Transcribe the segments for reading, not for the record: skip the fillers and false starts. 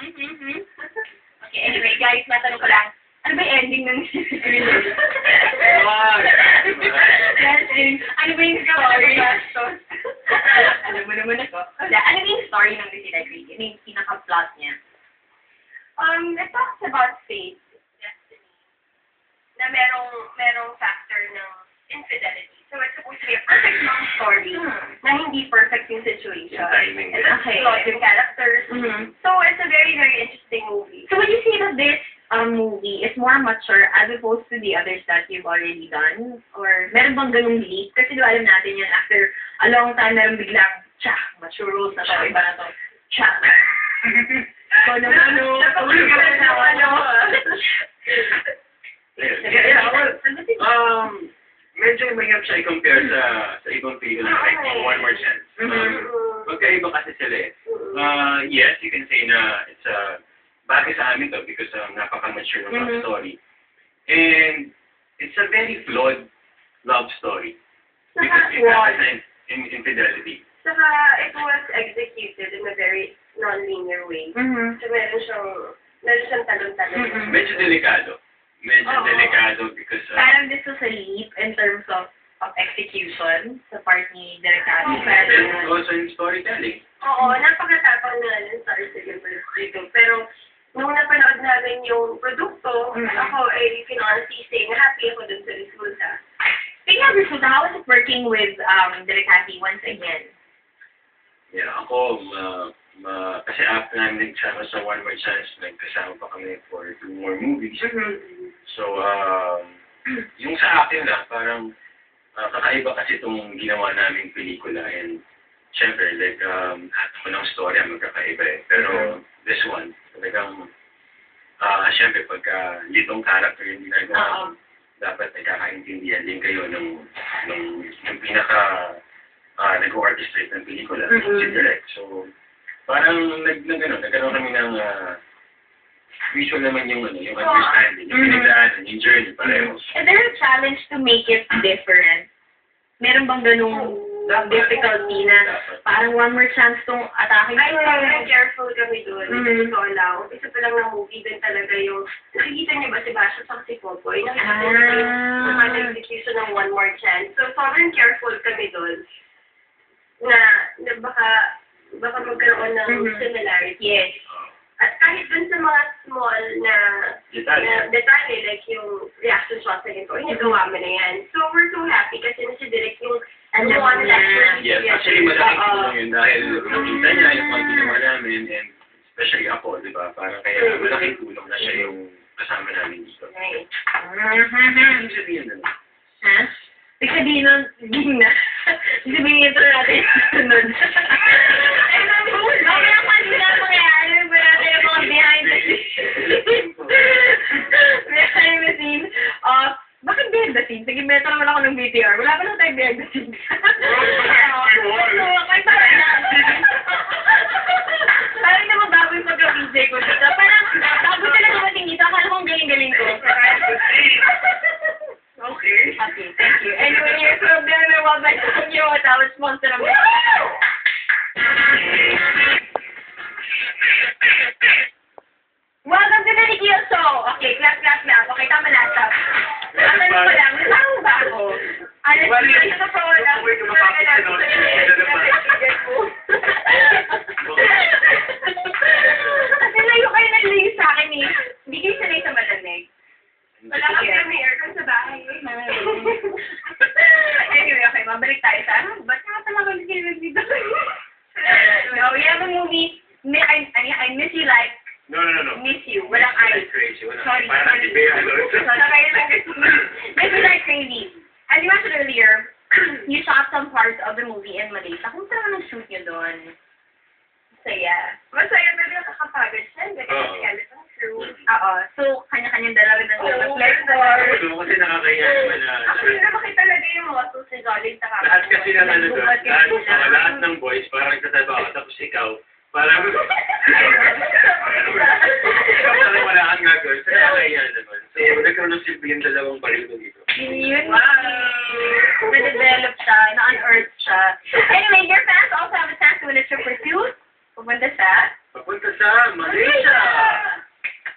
Okay, anyway, guys, matanong ko lang. Ano ba yung ending ng screen? Ano ba yung story? Alam mo naman ako. Ano ba yung story ng Lucy Creek? Ano yung pinaka-plot niya? It talks about fate, destiny, na merong factor ng infidelity. So it's supposed to be a perfect love story na hindi perfect yung situation. Timing. And it's flawed yung characters. So it's a very, very interesting movie. So would you say that this movie is more mature as opposed to the others that you've already done? Or meron bang ganung leap? Kasi diba alam natin yan, after a long time, meron biglang, mature roles na to, iba na to. So, medyo mahirap siya i-compare sa ibang pelikula like One More Chance. Magkaiba kasi sila eh. Yes, you can say na it's bagay sa amin to because napaka-mature ng love story. And it's a very flawed love story. Because it has infidelity. Saka it was executed in a very non-linear way. So meron siyang talon-talon. Medyo delikado. Because parang this was a leap in terms of execution sa part ni Direk Abby. also in storytelling. Oo, napakatapang na ng stars dito. Pero nung napanood namin yung produkto, ako ay can honestly say na happy ako dun sa resulta. Speaking of resulta, how was it working with Direk Abby once again? Yeah, ako, kasi after namin nagsama sa One More Chance, nagkasama pa kami for 2 more movies. So, yung sa akin parang kakaiba kasi itong ginawa naming pelikula. And, syempre, like, lahat naman ng story ang magkakaiba eh. Pero, this one, talagang, syempre, pagka litong character yung ginagawa, dapat nagkakaintindihan din kayo nung pinaka nag-orchestrate ng pelikula, si Direk. So, parang nagkaroon kami ng visual naman yung understanding, yung pinagdaanan, yung journey, pareho. Is there a challenge to make it different? Meron bang ganung difficulty na parang one more chance tong atake? Ay, sobrang careful kami doon. Ito lang. Isa pa lang ng movie din talaga yung, nakikita niyo ba si Basha sa si Popoy? Nakikita niyo yung execution ng One More Chance. So, sobrang careful kami doon na baka magkaroon ng similarity. Yes. At kahit dun sa mga small na detalye, like yung reaction shot na ito, inagawa mo na yan. So, we're so happy kasi na si Direk yung one that yes, actually malaking tulong yun dahil nakita niya yung mga ginawa namin and especially ako, di ba? Parang kaya malaking tulong na siya yung kasama namin dito. Right. Ibig sabihin na lang. Ha? Ibig sabihin nun, ging na. Ibig sabihin ito natin sunod. Okay, ang kanina mangyayari ba natin yung mga behind the scenes? Behind the scenes of, bakit behind the scenes? Sige, meto naman ako ng BTR. Wala pa lang tayo behind the scenes. Parang naman bago yung pagka-BJ ko dito. Parang, bago talaga mating dito. Akala kong galing-galing ko. Okay, thank you. Anyway, here's from there. Welcome back to you. Our sponsor of welcome to the Nikio Show. Okay, clap. Okay, tama na. Ano ko lang, tao ba ako? Ano ba ito po lang? Kasi layo kayo naglayo sa akin eh. Hindi kayo sanay sa malamig. Wala kami aircon sa bahay. Anyway, okay, mabalik tayo sa ba't nga pala ko dito? No, we have a movie. I miss you like. No. Miss you. Walang I. Crazy. Sorry. Parang natibaya. Miss you like crazy. As you mentioned earlier, you shot some parts of the movie in Malaysia. Kung saan ang shoot niyo doon? Masaya. Masaya, pero nakakapagod siya. Kasi skeleton crew. Oo. So, kanya-kanyang dalawa ng reflector. So, kasi nakakaya naman na. Actually, nakakita talaga yung muscles ni Jolly sa kapatid. Lahat kasi ng ano doon, lahat ng boys, parang nagtatabaho tapos ikaw, parang, ikaw parang wala kang gagawin. So, nakakaya naman. So, nagkaroon ng silbi yung dalawang baril ko dito. Yun. Na-develop siya, na-unearth siya. Anyway, your fans also have a chance to win a trip for two. Pupunta sa papunta sa Malaysia.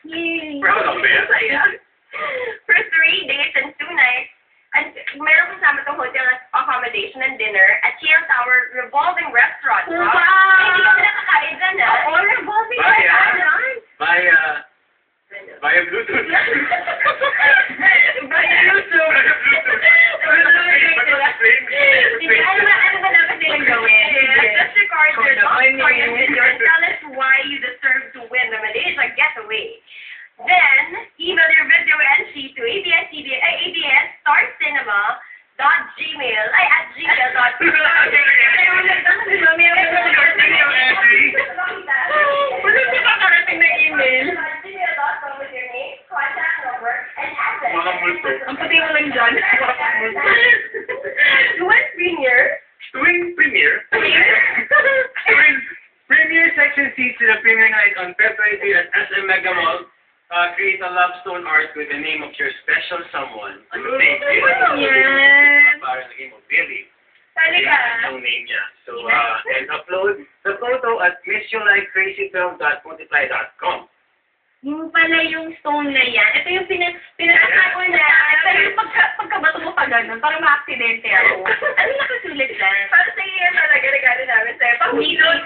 Yay! Proud of it. For 3 days and 2 nights, and meron kasama itong hotel accommodation and dinner at TL Tower Revolving Restaurant. Wow! Hindi kami nakakain dyan, ha? Oo, revolving Via, restaurant. via Bluetooth. Via YouTube. Ano ba dapat nilang gawin? Just record your videos. Tell us why you deserve to win the Malaysia getaway. Then, email your video entry to Wala ba kakarating na email? gmail.com with your name, contact number, and address. Mga multo. Ang puti mo lang dyan. What premiere? Tuwing premiere, tuwing premiere section seats to the premiere night on February 3 at SM Mega Mall, create a love stone art with the name of your special someone. Yes. Parang naging mo, Billy. Talaga. Yung name niya. So, and upload the photo at missyoulikecrazyfilm.multiply.com. Yung pala yung stone na yan. Ito yung pinatago na. Pero yung pagkabato mo pa ganun, parang ma-aksidente ako. Ano nakasulit lang? Para sa iyo talaga, regalo namin sa'yo. Pang-hilot.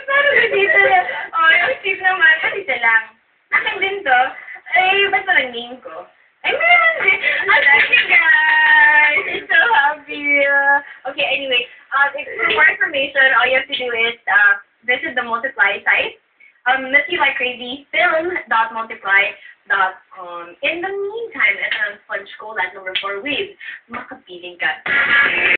Parang dito lang. Oh, yung tip naman, kasi lang. Akin din to. Ay, ba't parang name ko? Ay, meron din. Okay, guys. I'm so happy. Okay, anyway. For more information, all you have to do is visit the Multiply site. MissyLikeCrazyFilm.multiply.com. In the meantime, ito ang sponge ko, number 4 with makapiling ka.